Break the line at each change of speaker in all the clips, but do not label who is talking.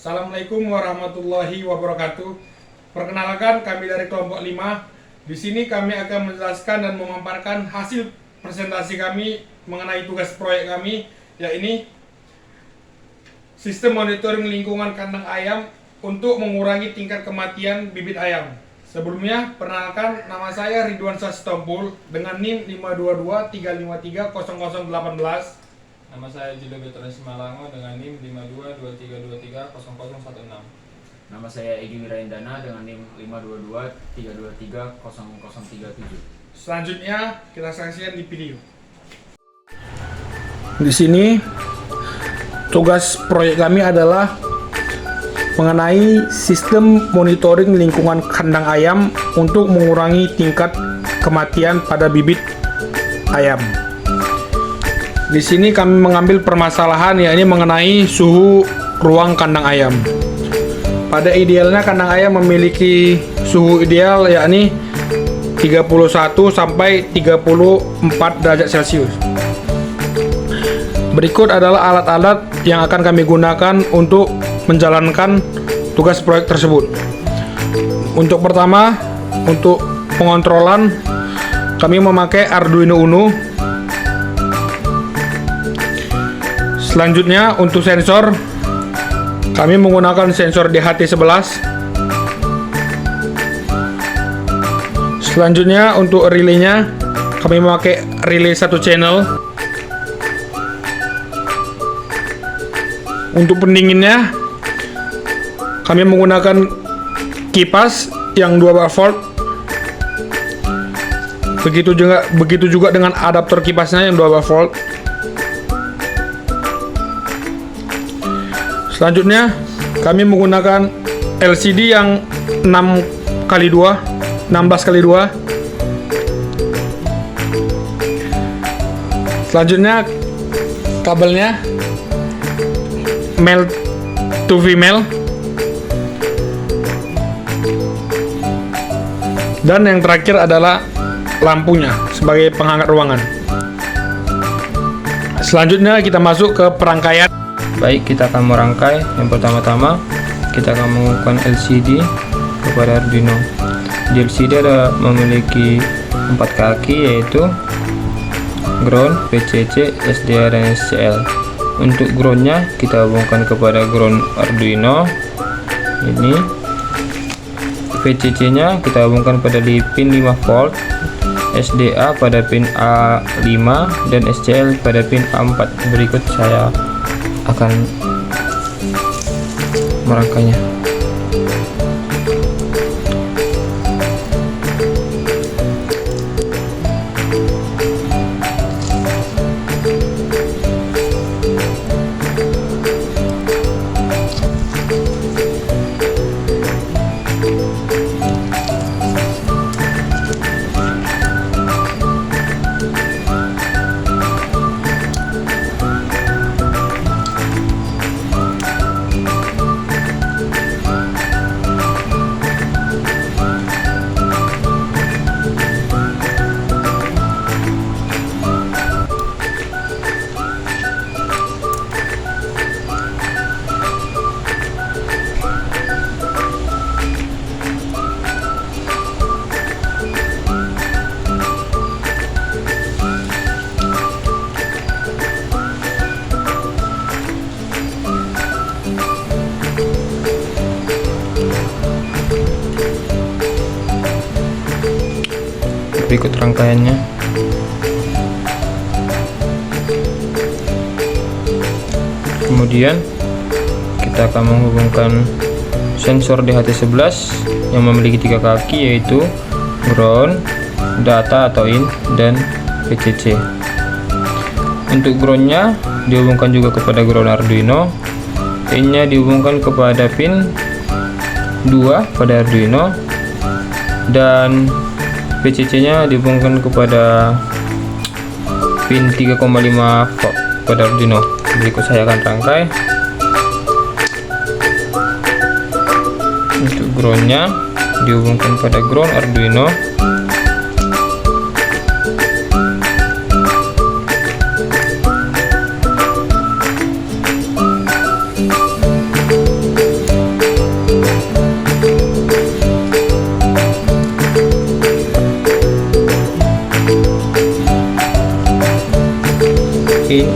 Assalamualaikum warahmatullahi wabarakatuh. Perkenalkan, kami dari kelompok 5. Di sini kami akan menjelaskan dan memaparkan hasil presentasi kami mengenai tugas proyek kami, yaitu sistem monitoring lingkungan kandang ayam untuk mengurangi tingkat kematian bibit ayam. Sebelumnya, perkenalkan, nama saya Ridwan Sasitompul dengan NIM 52235300018.
Nama saya Jido Betrasi Malango dengan NIM 5223230016.
Nama saya Egi Wiraindana dengan NIM 52232300037.
Selanjutnya kita saksikan di video. Di sini tugas proyek kami adalah mengenai sistem monitoring lingkungan kandang ayam untuk mengurangi tingkat kematian pada bibit ayam. Di sini kami mengambil permasalahan yakni mengenai suhu ruang kandang ayam. Pada idealnya kandang ayam memiliki suhu ideal yakni 31 sampai 34 derajat Celcius. Berikut adalah alat-alat yang akan kami gunakan untuk menjalankan tugas proyek tersebut. Untuk pertama, untuk pengontrolan kami memakai Arduino Uno. Selanjutnya untuk sensor kami menggunakan sensor DHT11. Selanjutnya untuk relaynya kami memakai relay 1 channel. Untuk pendinginnya kami menggunakan kipas yang 12 volt. Begitu juga dengan adaptor kipasnya yang 12 volt. Selanjutnya kami menggunakan LCD yang 16x2. Selanjutnya kabelnya male to female. Dan yang terakhir adalah lampunya sebagai penghangat ruangan. Selanjutnya kita masuk ke perangkaian.
Baik, kita akan merangkai. Yang pertama-tama kita akan menggunakan LCD kepada Arduino. Di LCD ada memiliki 4 kaki, yaitu ground, VCC, SDA, dan SCL. Untuk groundnya kita hubungkan kepada ground Arduino ini. VCC nya kita hubungkan pada di pin 5 volt, SDA pada pin A5, dan SCL pada pin A4. Berikut saya akan merangkainya. Berikut rangkaiannya. Kemudian kita akan menghubungkan sensor DHT11 yang memiliki 3 kaki, yaitu ground, data atau in, dan VCC. Untuk groundnya dihubungkan juga kepada ground Arduino. Innya dihubungkan kepada pin 2 pada Arduino, dan VCC nya dihubungkan kepada pin 3,5 volt pada Arduino. Berikut saya akan rangkai. Untuk groundnya dihubungkan pada ground Arduino.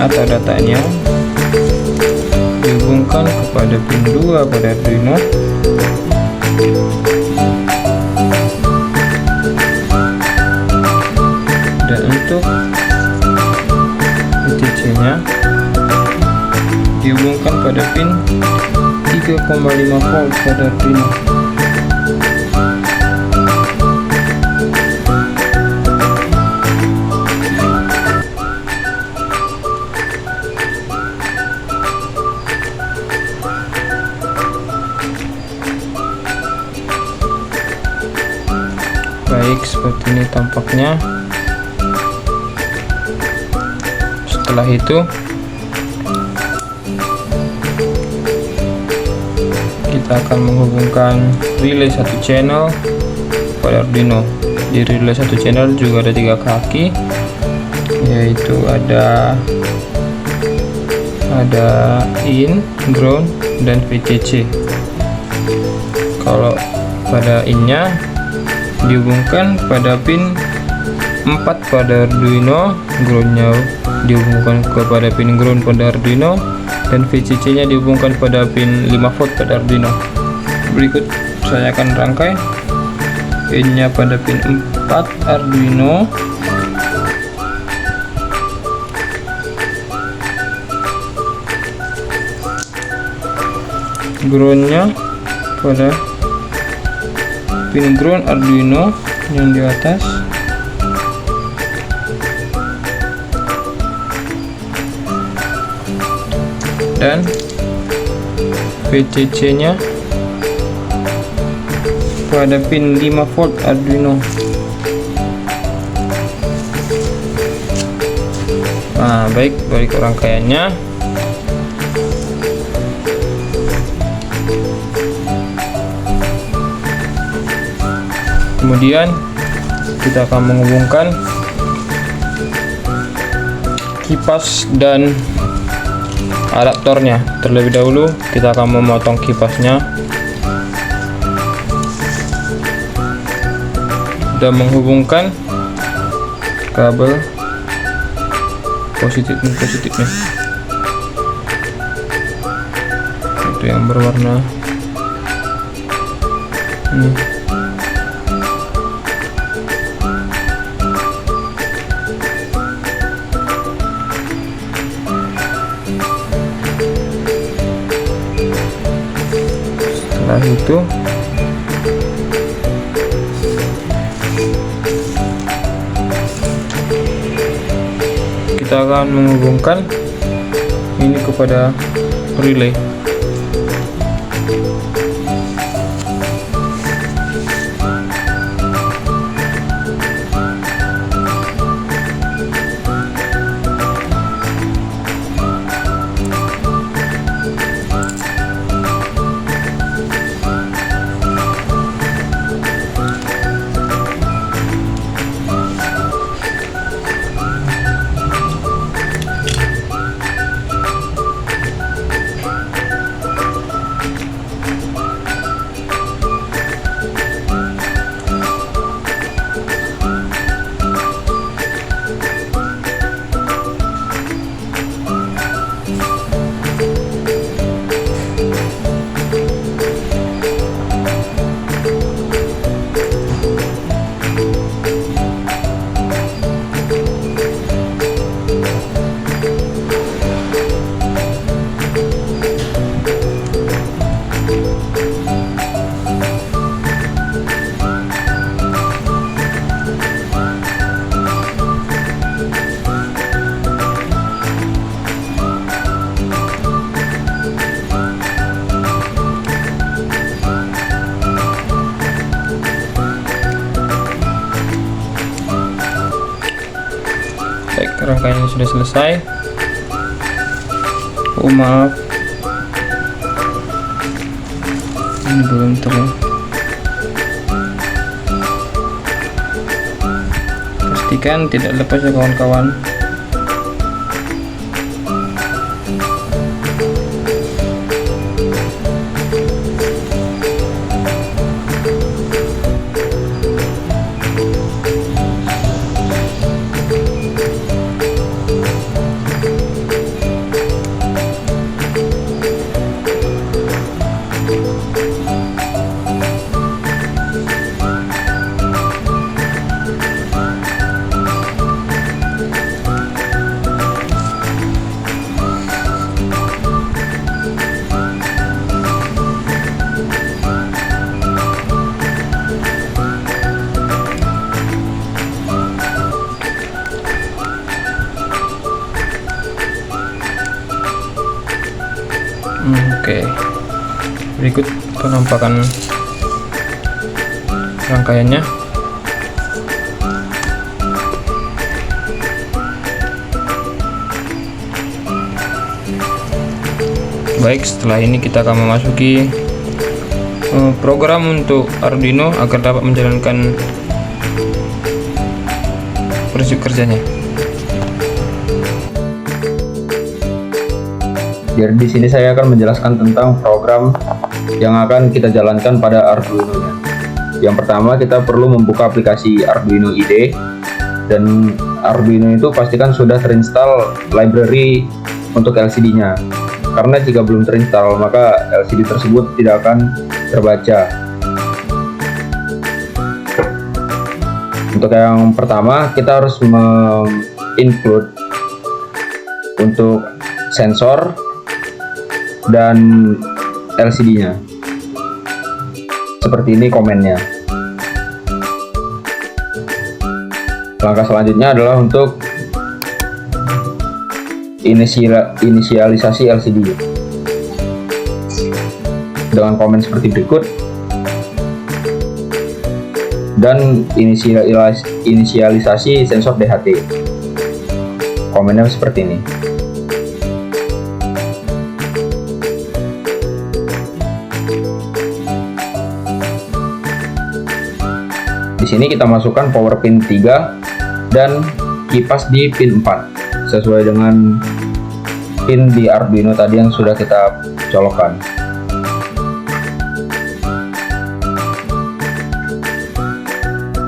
atau datanya dihubungkan kepada pin 2 pada Arduino. Dan untuk VCC-nya dihubungkan pada pin 3,5 volt pada Arduino. Baik, seperti ini tampaknya. Setelah itu kita akan menghubungkan relay satu channel pada Arduino. Di relay satu channel juga ada 3 kaki, yaitu ada in, ground, dan VCC. Kalau pada in-nya dihubungkan pada pin 4 pada Arduino, groundnya dihubungkan kepada pin ground pada Arduino, dan VCC nya dihubungkan pada pin 5 volt pada Arduino. Berikut saya akan rangkai in nya pada pin 4 Arduino, ground nya pada pin ground Arduino yang di atas, dan VCC nya pada pin 5 volt Arduino. Nah, baik, berikut rangkaiannya. Kemudian kita akan menghubungkan kipas dan adaptornya. Terlebih dahulu kita akan memotong kipasnya dan menghubungkan kabel positifnya, itu yang berwarna ini. Setelah itu kita akan menghubungkan ini kepada relay. Baik, rangkaiannya sudah selesai. Oh maaf, ini belum pastikan tidak lepas ya kawan-kawan. Berikut penampakan rangkaiannya. Baik, setelah ini kita akan memasuki program untuk Arduino agar dapat menjalankan prinsip kerjanya.
Jadi di sini saya akan menjelaskan tentang program yang akan kita jalankan pada Arduino-nya. Yang pertama, kita perlu membuka aplikasi Arduino IDE, dan Arduino itu pastikan sudah terinstall library untuk LCD-nya. Karena jika belum terinstall, maka LCD tersebut tidak akan terbaca. Untuk yang pertama, kita harus include untuk sensor dan LCD-nya. Seperti ini komennya. Langkah selanjutnya adalah untuk inisialisasi LCD dengan komen seperti berikut, dan inisialisasi sensor DHT. Komennya seperti ini. Di sini kita masukkan power pin 3 dan kipas di pin 4 sesuai dengan pin di Arduino tadi yang sudah kita colokkan.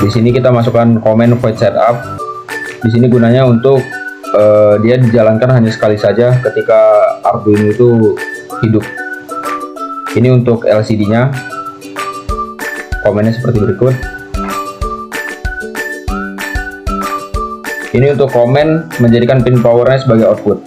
Di sini kita masukkan komen void setup. Di sini gunanya untuk dia dijalankan hanya sekali saja ketika Arduino itu hidup. Ini untuk LCD-nya. Komennya seperti berikut. Ini untuk komen menjadikan pin powernya sebagai output.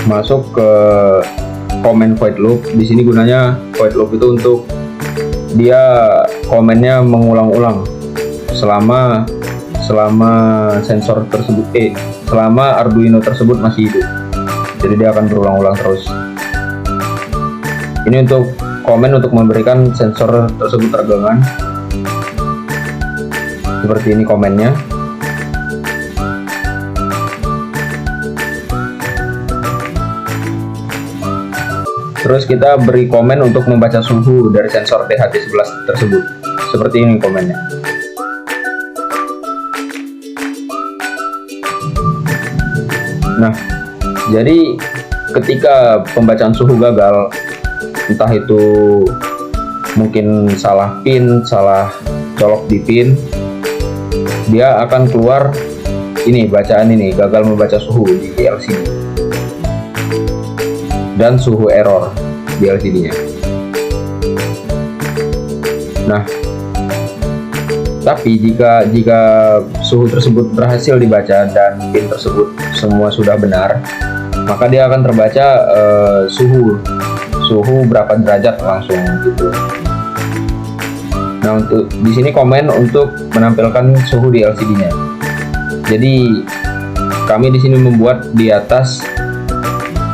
Masuk ke comment void loop. Di sini gunanya void loop itu untuk dia komennya mengulang-ulang selama sensor tersebut selama Arduino tersebut masih hidup. Jadi dia akan berulang-ulang terus. Ini untuk komen untuk memberikan sensor tersebut tegangan. Seperti ini komennya. Terus kita beri komen untuk membaca suhu dari sensor DHT11 tersebut. Seperti ini komennya. Nah, jadi ketika pembacaan suhu gagal, entah itu mungkin salah pin, salah colok di pin, dia akan keluar ini bacaan ini, gagal membaca suhu di LCD dan suhu error di LCD-nya. Nah, tapi jika suhu tersebut berhasil dibaca dan pin tersebut semua sudah benar, maka dia akan terbaca suhu berapa derajat langsung gitu. Nah, untuk di sini komen untuk menampilkan suhu di LCD-nya. Jadi kami di sini membuat di atas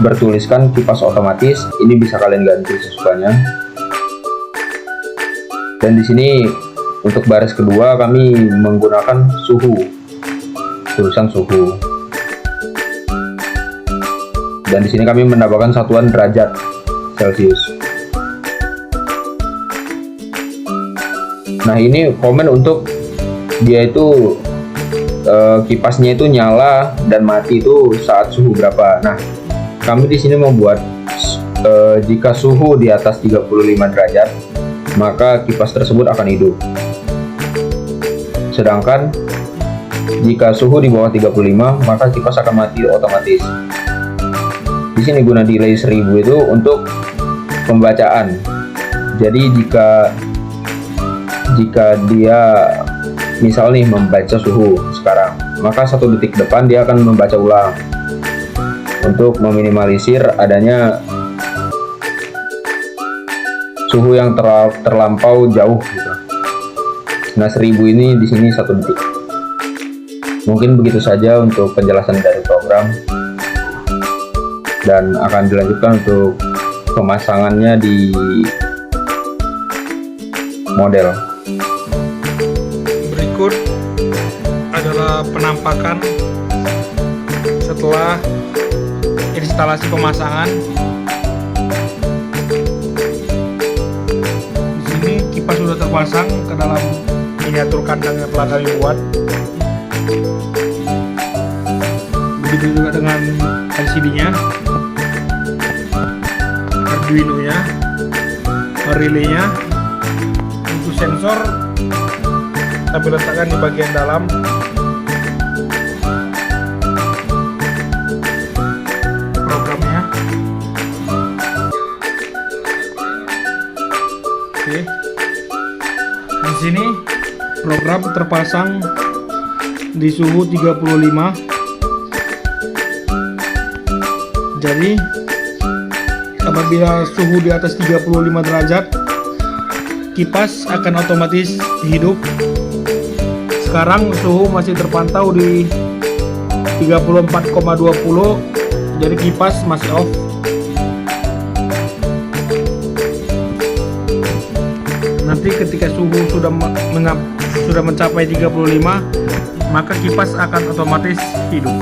bertuliskan kipas otomatis. Ini bisa kalian ganti sesukanya. Dan di sini untuk baris kedua kami menggunakan suhu, tulisan suhu. Dan di sini kami menambahkan satuan derajat Celcius. Nah, ini komen untuk dia itu kipasnya itu nyala dan mati itu saat suhu berapa. Nah, kami di sini membuat jika suhu di atas 35 derajat, maka kipas tersebut akan hidup. Sedangkan jika suhu di bawah 35, maka kipas akan mati otomatis. Di sini guna delay 1000 itu untuk pembacaan. Jadi jika dia misal nih membaca suhu sekarang, maka 1 detik depan dia akan membaca ulang untuk meminimalisir adanya suhu yang terlampau jauh gitu. Nah, 1000 ini di sini 1 detik. Mungkin begitu saja untuk penjelasan dari program, dan akan dilanjutkan untuk pemasangannya di model.
Berikut adalah penampakan setelah instalasi pemasangan. Di sini kipas sudah terpasang ke dalam miniatur kandang yang telah kami buat. Begitu juga dengan LCD-nya, Arduino-nya, relay-nya. Untuk sensor kami letakkan di bagian dalam. Programnya. Oke. Di sini program terpasang di suhu 35. Jadi apabila suhu di atas 35 derajat, kipas akan otomatis hidup. Sekarang suhu masih terpantau di 34,20, jadi kipas masih off. Nanti ketika suhu sudah mencapai 35, maka kipas akan otomatis hidup.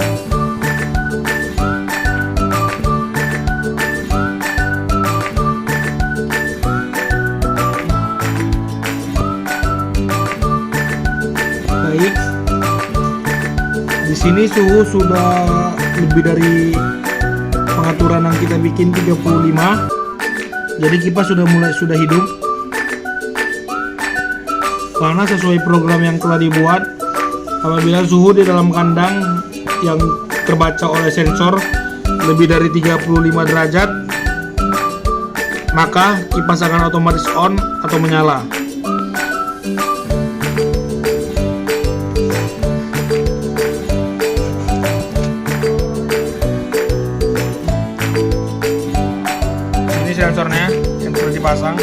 Baik, di sini suhu sudah lebih dari pengaturan yang kita bikin 35, jadi kipas sudah hidup. Karena sesuai program yang telah dibuat, apabila suhu di dalam kandang yang terbaca oleh sensor lebih dari 35 derajat, maka kipas akan otomatis on atau menyala. Ini sensornya yang sudah dipasang.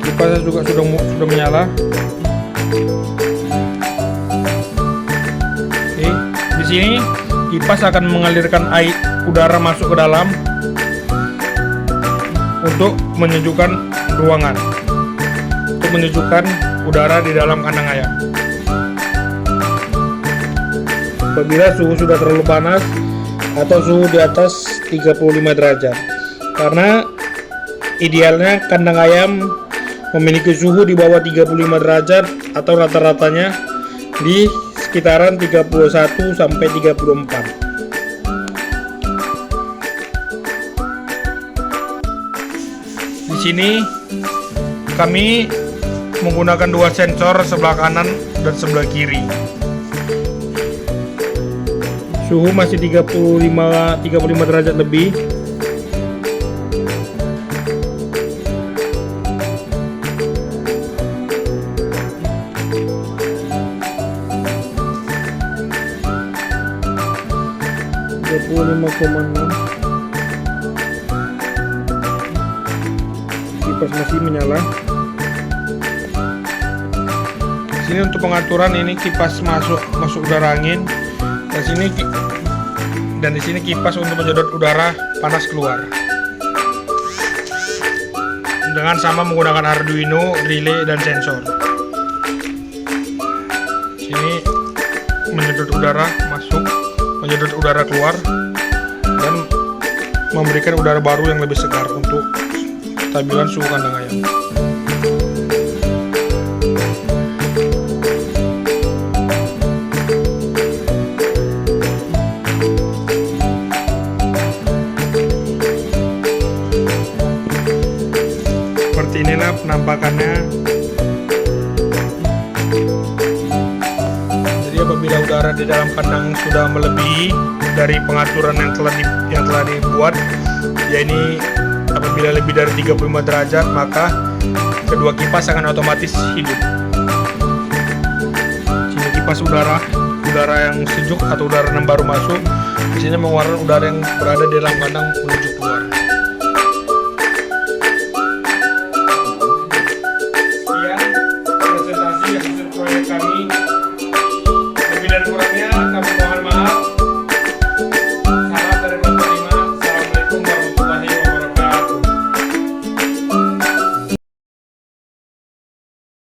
Kipasnya juga sudah menyala. Oke, di sini kipas akan mengalirkan air udara masuk ke dalam untuk menyejukkan ruangan, untuk menyejukkan udara di dalam kandang ayam. Apabila suhu sudah terlalu panas atau suhu di atas 35 derajat, karena idealnya kandang ayam memiliki suhu di bawah 35 derajat atau rata-ratanya di sekitaran 31 sampai 34. Di sini kami menggunakan dua sensor, sebelah kanan dan sebelah kiri. Suhu masih 35 derajat lebih. Kipas masih menyala. Di sini untuk pengaturan ini kipas masuk udara angin. Dan di sini kipas untuk menyedot udara panas keluar. Dengan sama menggunakan Arduino, relay dan sensor. Sini menyedot udara masuk, menyedot udara keluar, dan memberikan udara baru yang lebih segar untuk stabilan suhu kandang ayam. Seperti inilah penampakannya. Jadi apabila udara di dalam kandang sudah melebihi dari pengaturan yang telah dibuat, ya ini apabila lebih dari 35 derajat, maka kedua kipas akan otomatis hidup. Sini kipas udara yang sejuk atau udara yang baru masuk, di sini mengeluarkan udara yang berada di dalam kandang menuju